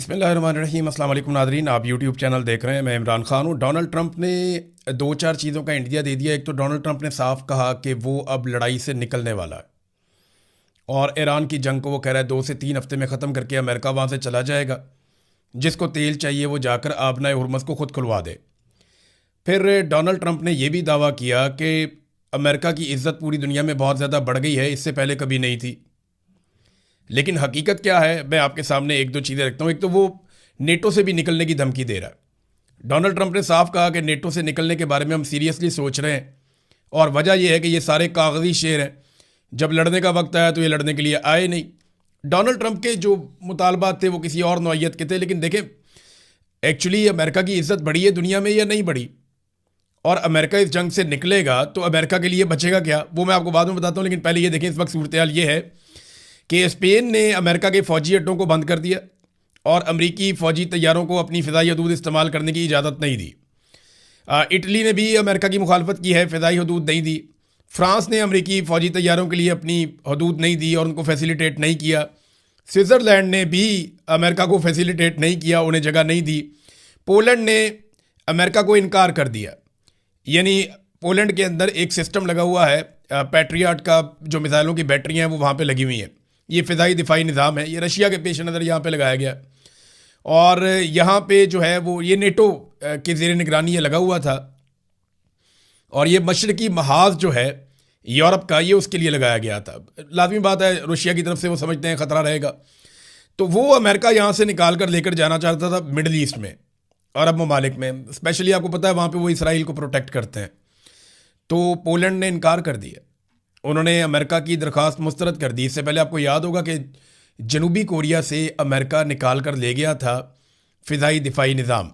बिस्मिल्लाहिर्रहमानिर्रहीम। अस्सलाम वालेकुम नादरीन, आप यूट्यूब चैनल देख रहे हैं। मैं इमरान खान हूँ। डोनाल्ड ट्रंप ने दो चार चीज़ों का इंडिया दे दिया। एक तो डोनाल्ड ट्रंप ने साफ कहा कि वो अब लड़ाई से निकलने वाला है और ईरान की जंग को वो कह रहा है 2 से 3 हफ्ते में ख़त्म करके अमेरिका वहाँ से चला जाएगा। जिसको तेल चाहिए वो जाकर आबनाए हुर्मुज़ को खुद खुलवा दे। फिर डोनाल्ड ट्रंप ने यह भी दावा किया कि अमेरिका की इज़्ज़त पूरी दुनिया में बहुत ज़्यादा बढ़ गई है, इससे पहले कभी नहीं थी। लेकिन हकीकत क्या है, मैं आपके सामने एक दो चीज़ें रखता हूँ। एक तो वो नेटो से भी निकलने की धमकी दे रहा है। डोनाल्ड ट्रंप ने साफ कहा कि नेटो से निकलने के बारे में हम सीरियसली सोच रहे हैं और वजह यह है कि ये सारे कागजी शेर हैं, जब लड़ने का वक्त आया तो ये लड़ने के लिए आए नहीं। डोनाल्ड ट्रंप के जो मुतालबात थे वो किसी और नौइयत के थे। लेकिन देखें, एक्चुअली अमेरिका की इज़्ज़त बढ़ी है दुनिया में या नहीं बढ़ी, और अमेरिका इस जंग से निकलेगा तो अमेरिका के लिए बचेगा क्या, वो मैं आपको बाद में बताता हूँ। लेकिन पहले ये देखें, इस वक्त सूरत हाल ये है कि स्पेन ने अमेरिका के फ़ौजी अड्डों को बंद कर दिया और अमरीकी फ़ौजी तैयारों को अपनी फ़िज़ाई हदूद इस्तेमाल करने की इजाज़त नहीं दी। इटली ने भी अमेरिका की मुखालफत की है, फ़िज़ाई हदूद नहीं दी। फ्रांस ने अमरीकी फ़ौजी तैयारों के लिए अपनी हदूद नहीं दी और उनको फैसिलिटेट नहीं किया। स्विट्ज़रलैंड ने भी अमेरिका को फैसिलिटेट नहीं किया, उन्हें जगह नहीं दी। पोलैंड ने अमेरिका को इनकार कर दिया। यानी पोलैंड के अंदर एक सिस्टम लगा हुआ है, पैट्रियट का, जो मिसाइलों की बैटरियाँ हैं वो वहाँ पे लगी हुई हैं। ये फ़िज़ाई दिफाई निज़ाम है, ये रशिया के पेश नज़र यहाँ पे लगाया गया। और यहाँ पे जो है वो ये नेटो के ज़ेर निगरानी ये लगा हुआ था, और ये मशरकी महाज जो है यूरोप का, ये उसके लिए लगाया गया था। लाजमी बात है, रशिया की तरफ से वो समझते हैं ख़तरा रहेगा, तो वो अमेरिका यहाँ से निकाल कर लेकर जाना चाहता था मिडल ईस्ट में, अरब ममालिक में। स्पेशली आपको पता है वहाँ पे वो इसराइल को प्रोटेक्ट करते हैं। तो पोलैंड ने इनकार कर दिया, उन्होंने अमेरिका की दरख्वास्त मुस्तरद कर दी। इससे पहले आपको याद होगा कि जनूबी कोरिया से अमेरिका निकाल कर ले गया था फ़िज़ाई दिफाई निज़ाम,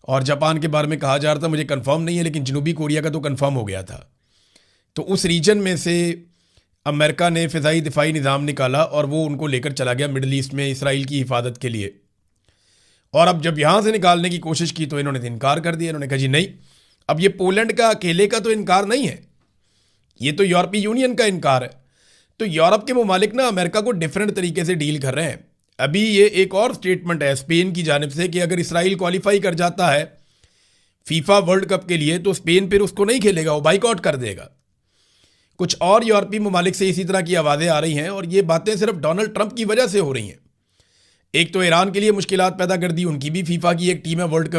और जापान के बारे में कहा जा रहा था, मुझे कंफर्म नहीं है, लेकिन जनूबी कोरिया का तो कंफर्म हो गया था। तो उस रीजन में से अमेरिका ने फ़िज़ाई दिफाई निज़ाम निकाला और वो उनको लेकर चला गया मिडल ईस्ट में इसराइल की हिफाजत के लिए। और अब जब यहाँ से निकालने की कोशिश की तो इन्होंने इनकार कर दिया। इन्होंने कहा जी नहीं, अब ये पोलैंड का अकेले का तो इनकार नहीं है, ये तो यूरोपीय यूनियन का इनकार है। तो यूरोप के ममालिक ना अमेरिका को डिफरेंट तरीके से डील कर रहे हैं। अभी ये एक और स्टेटमेंट है स्पेन की जानिब से कि अगर इसराइल क्वालिफाई कर जाता है फीफा वर्ल्ड कप के लिए तो स्पेन फिर उसको नहीं खेलेगा, वो बाइकआउट कर देगा। कुछ और यूरोपीय ममालिक से इसी तरह की आवाज़ें आ रही हैं, और ये बातें सिर्फ डोनाल्ड ट्रंप की वजह से हो रही हैं। एक तो ईरान के लिए मुश्किलात पैदा कर दी, उनकी भी फीफा की एक टीम है वर्ल्ड कप